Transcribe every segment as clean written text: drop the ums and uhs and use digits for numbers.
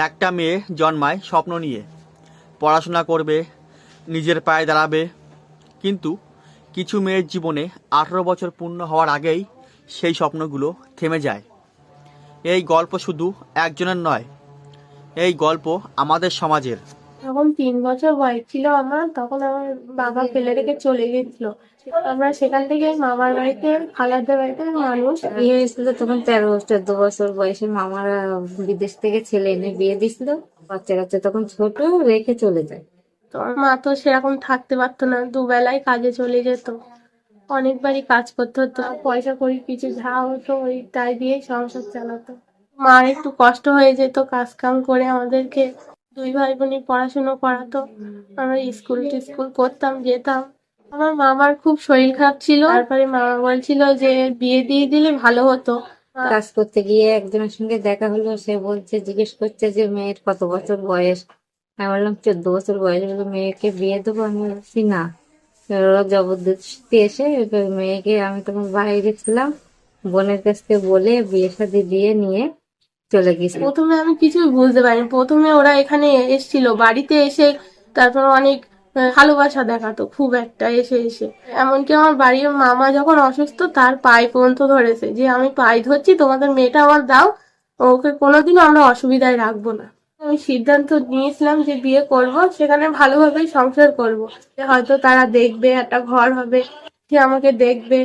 একটা মেয়ে জন্মায় স্বপ্ন নিয়ে, পড়াশোনা করবে, নিজের পায়ে দাঁড়াবে। কিন্তু কিছু মেয়ের জীবনে 18 বছর পূর্ণ হওয়ার আগেই সেই স্বপ্নগুলো থেমে যায়। এই গল্প শুধু একজনের নয়, এই গল্প আমাদের সমাজের। যখন 3 বছর বয়স ছিল আমার, তখন আমার বাবা ফেলে রেখে চলে গেছিল। আমরা সেখান থেকে মামার বাড়িতে, খালাদের বাড়িতে মানুষ। বিয়ে হয়েছিল তখন 13 বছর 14 বছর বয়সে মামারা বিদেশ থেকে ছেলে এনে বিয়ে দিছিল। বাচ্চা কাচ্চা তখন ছোট, রেখে চলে যায়। তো আমার মা তো সেরকম থাকতে পারতো না, দুবেলায় কাজে চলে যেত। অনেকবারই কাজ করতে হতো, পয়সা করি কিছু যা হতো ওই তাই দিয়েই সংসার চালাতো। মার একটু কষ্ট হয়ে যেত কাজ কাম করে আমাদেরকে। দুই ভাই বোনই পড়াশুনো করাতো, আমরা স্কুল টিস্কুল করতাম, যেতাম। আমার মামার খুব শরীর খারাপ ছিল, তারপরে মামা বলছিল যে বিয়ে দিয়ে দিলে ভালো হতো। কাজ করতে গিয়ে একজনের সঙ্গে দেখা হলো, সে বলছে, জিজ্ঞেস করছে যে মেয়ের কত বছর বয়স। আমি বললাম 14 বছর বয়স। বললো মেয়েকে বিয়ে দেবো। আমি বলছি না। ওরা জবরদস্তি এসে এবার মেয়েকে, আমি তখন বাইরে ছিলাম, বোনের কাছ থেকে বলে বিয়ে শাদী দিয়ে নিয়ে চলে গেছে। প্রথমে আমি কিছুই বুঝতে পারিনি। প্রথমে ওরা এখানে এসেছিল, বাড়িতে এসে তারপর অনেক ভালোবাসা দেখাতো খুব একটা, এসে এসে এমনকি আমার বাড়ির মামা যখন অসুস্থ তার পায়ে পর্যন্ত ধরেছে যে আমি পায়ে ধরছি, তোমাদের মেয়েটা আমার দাও, ওকে কোনোদিনও আমরা অসুবিধায় রাখবো না। আমি সিদ্ধান্ত নিয়েছিলাম যে বিয়ে করব, সেখানে ভালোভাবেই সংসার করব। যে হয়তো তারা দেখবে, একটা ঘর হবে, যে আমাকে দেখবে,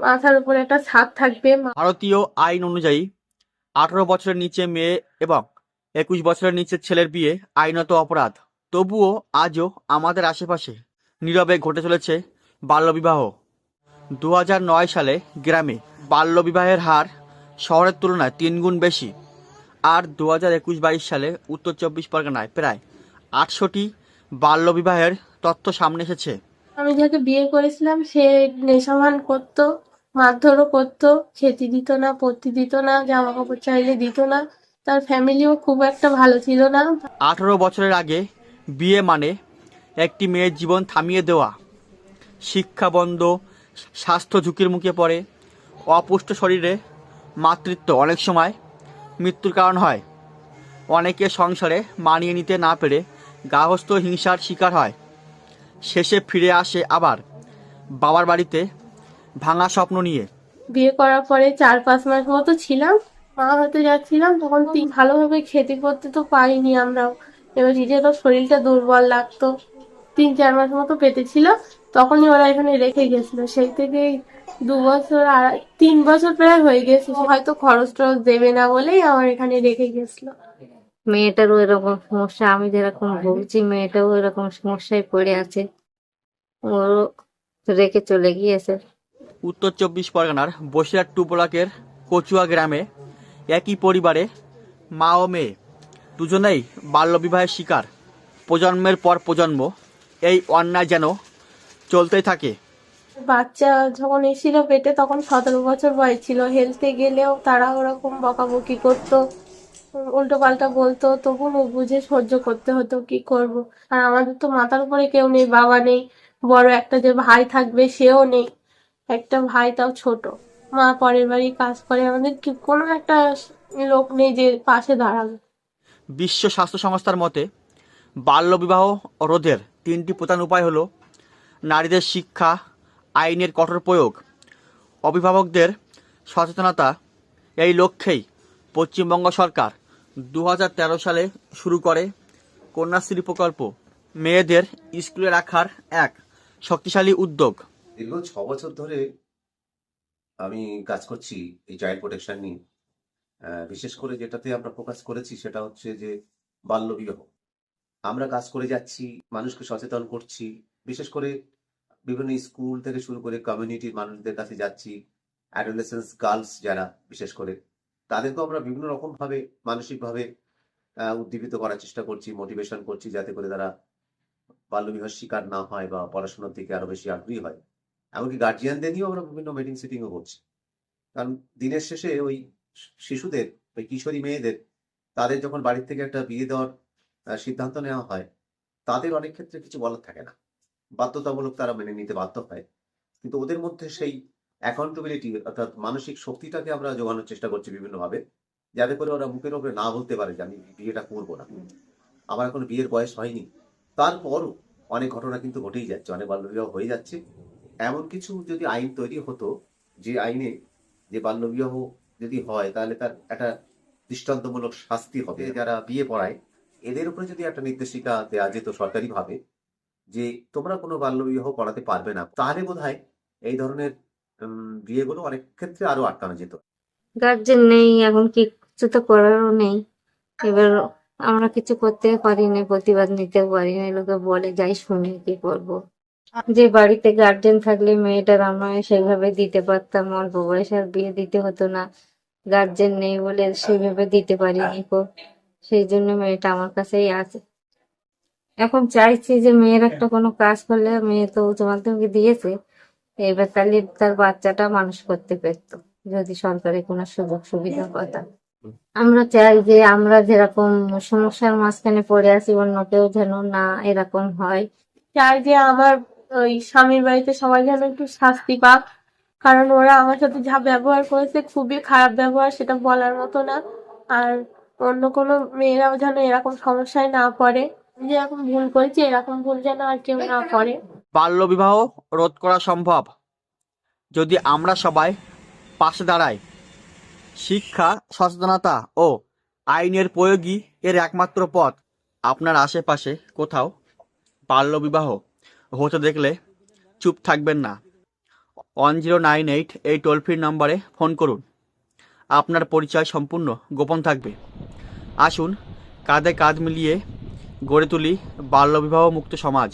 মাথার উপরে একটা ছাদ থাকবে। ভারতীয় আইন অনুযায়ী 18 বছরের নিচে মেয়ে এবং 21 বছরের নিচে ছেলের বিয়ে আইনত অপরাধ। তবুও আজও আমাদের আশেপাশে নীরবে ঘটে চলেছে বাল্যবিবাহ। 2009 সালে গ্রামে বাল্যবিবাহের হার শহরের তুলনায় 3 গুণ বেশি। আর 2021-22 সালে উত্তর 24 পরগনায় প্রায় 800টি বাল্যবিবাহের তথ্য সামনে এসেছে। আমি যাকে বিয়ে করেছিলাম সে নেশাভান করতো, মারধরও করতো, খেতে দিত না, পরতে দিত না, জামা কাপড় চাইলে দিত না। তার ফ্যামিলিও খুব একটা ভালো ছিল না। 18 বছরের আগে বিয়ে মানে একটি মেয়ের জীবন থামিয়ে দেওয়া। শিক্ষা বন্ধ, স্বাস্থ্য ঝুঁকির মুখে পড়ে, অপুষ্ট শরীরে মাতৃত্ব অনেক সময় মৃত্যুর কারণ হয়। অনেকে সংসারে মানিয়ে নিতে না পেরে গার্হস্থ্য হিংসার শিকার হয়। শেষে ফিরে আসে আবার বাবার বাড়িতে ভাঙা স্বপ্ন নিয়ে। বিয়ে করার পরে 4-5 মাস মতো ছিলাম, মা হতে যাচ্ছিলাম, তখন ভালোভাবে খেতে করতে তো পারিনি আমরাও। এবার নিজেরও শরীরটা দুর্বল লাগতো। 3-4 মাস মতো পেটে ছিল, তখনই ওরা এখানে রেখে গেছিল। সেই থেকেই 2 বছর আর 3 বছর প্রায় হয়ে গেছে, হয়তো খরচ টরচ দেবে না বলেই আমার এখানে রেখে গেছিল। মেয়েটারও এরকম সমস্যা, আমি যেরকম ভুগছি মেয়েটাও এরকম সমস্যায় পড়ে আছে। ও রেখে চলে গিয়েছে। উত্তর 24 পরগনার বসিরহাট 2 ব্লকের কচুয়া গ্রামে একই পরিবারে মা ও মেয়ে দুজনেই বাল্যবিবাহের শিকার। প্রজন্মের পর প্রজন্ম এই অন্যায় যেন চলতেই থাকে। বাচ্চা যখন এসেছিল পেটে তখন 17 বছর বয়স ছিল। হেলতে গেলেও তারা ওরকম বকাবকি করতো, উল্টো পাল্টা বলতো, তবু মুখ বুঝে সহ্য করতে হতো, কি করব। আর আমাদের তো মাথার উপরে কেউ নেই, বাবা নেই, বড় একটা যে ভাই থাকবে সেও নেই। একটা ভাই, তাও ছোট। মা পরের বাড়ি কাজ করে, আমাদের কি কোনো একটা লোক নেই যে পাশে দাঁড়াবে। বিশ্ব স্বাস্থ্য সংস্থার মতে বাল্যবিবাহ রোধের 3টি প্রধান উপায় হলো নারীদের শিক্ষা, আইনের কঠোর প্রয়োগ, অভিভাবকদের সচেতনতা। এই লক্ষ্যেই পশ্চিমবঙ্গ সরকার 2013 সালে শুরু করে কন্যাশ্রী প্রকল্প, মেয়েদের স্কুলে রাখার এক শক্তিশালী উদ্যোগ। দীর্ঘ 6 বছর ধরে আমি কাজ করছি এই চাইল্ড প্রোটেকশন নিয়ে। বিশেষ করে যেটাতে আমরা ফোকাস করেছি সেটা হচ্ছে যে বাল্যবিবাহ। আমরা কাজ করে যাচ্ছি, মানুষকে সচেতন করছি। বিশেষ করে বিভিন্ন স্কুল থেকে শুরু করে কমিউনিটির মানুষদের কাছে যাচ্ছি। অ্যাডোলেসেন্স গার্লস যারা, বিশেষ করে তাদেরকেও আমরা বিভিন্ন রকম ভাবে মানসিকভাবে উদ্দীপিত করার চেষ্টা করছি, মোটিভেশন করছি, যাতে করে তারা বাল্যবিবাহের শিকার না হয় বা পড়াশোনার দিকে আরো বেশি আগ্রহী হয়। এমনকি গার্জিয়ানদের নিয়েও আমরা বিভিন্ন মিটিং সিটিংও করছি। কারণ দিনের শেষে ওই শিশুদের, ওই কিশোরী মেয়েদের, তাদের যখন বাড়ির থেকে একটা বিয়ে দেওয়ার সিদ্ধান্ত নেওয়া হয়, তাদের অনেক ক্ষেত্রে কিছু বলার থাকে না, বাধ্যতামূলক তারা মেনে নিতে বাধ্য হয়। কিন্তু ওদের মধ্যে সেই অ্যাকাউন্টেবিলিটি, অর্থাৎ মানসিক শক্তিটাকে আমরা জোগানোর চেষ্টা করছি বিভিন্নভাবে। যাতে করে ওরা মুখের ওপরে না বলতে পারে যে আমি বিয়েটা করবো না। আমার এখন বিয়ের বয়স হয়নি, তারপরও অনেক ঘটনা কিন্তু ঘটেই যাচ্ছে, অনেক বাল্যবিবাহ হয়ে যাচ্ছে। এমন কিছু যদি আইন তৈরি হতো, যে আইনে যে বাল্যবিবাহ যদি হয় তাহলে তার একটা দৃষ্টান্তমূলক শাস্তি হবে। যারা বিয়ে পড়ায় এদের উপরে যদি একটা নির্দেশিকা দেওয়া যেত সরকারিভাবে যে তোমরা কোনো বাল্যবিবাহ করাতে পারবে না, তাহলে বোধহয় এই ধরনের বিয়েগুলো অনেক ক্ষেত্রে আরো আটকানো যেত। গার্জেন নেই এখন, কিছু তো করারও নেই। এবার আমরা কিছু করতে পারি না, প্রতিবাদ নিতে পারি না, লোকে বলে যাই শুনি, কি করব। যে বাড়িতে গার্জেন থাকলে মেয়েটার আমরা সেইভাবে দিতে পারতাম, অল্প বয়সে আর বিয়ে দিতে হতো না। গার্জেন নেই বলে সেইভাবে দিতে পারিনি কো, সেই জন্য মেয়েটা আমার কাছেই আছে। এখন চাইছি যে মেয়ের একটা কোনো কাজ করলে, মেয়ে তো উচ্চ মাধ্যমিক দিয়েছে, এবার তাহলে তার বাচ্চাটা মানুষ করতে পারতো যদি সরকারি কোনো সুযোগ সুবিধা পাতাম। আমরা চাই যে আমরা যেরকম সমস্যার মাঝখানে পড়ে আছি অন্য কেউ যেন না এরকম হয়। চাই যে আমার ওই স্বামীর বাড়িতে সবাই যেন একটু শাস্তি পাক, কারণ ওরা আমার সাথে যা ব্যবহার করেছে খুবই খারাপ ব্যবহার, সেটা বলার মতো না। আর অন্য কোনো মেয়েরাও যেন এরকম সমস্যায় না পড়ে, যেরকম ভুল করেছে এরকম ভুল যেন আর কেউ না করে। বাল্যবিবাহ রোধ করা সম্ভব যদি আমরা সবাই পাশে দাঁড়াই। শিক্ষা, সচেতনতা ও আইনের প্রয়োগই এর একমাত্র পথ। আপনার আশেপাশে কোথাও বাল্যবিবাহ হতে দেখলে চুপ থাকবেন না। 1098 এই টোল ফ্রি নম্বরে ফোন করুন। আপনার পরিচয় সম্পূর্ণ গোপন থাকবে। আসুন কাঁধে কাঁধ মিলিয়ে গড়ে তুলি বাল্যবিবাহ মুক্ত সমাজ।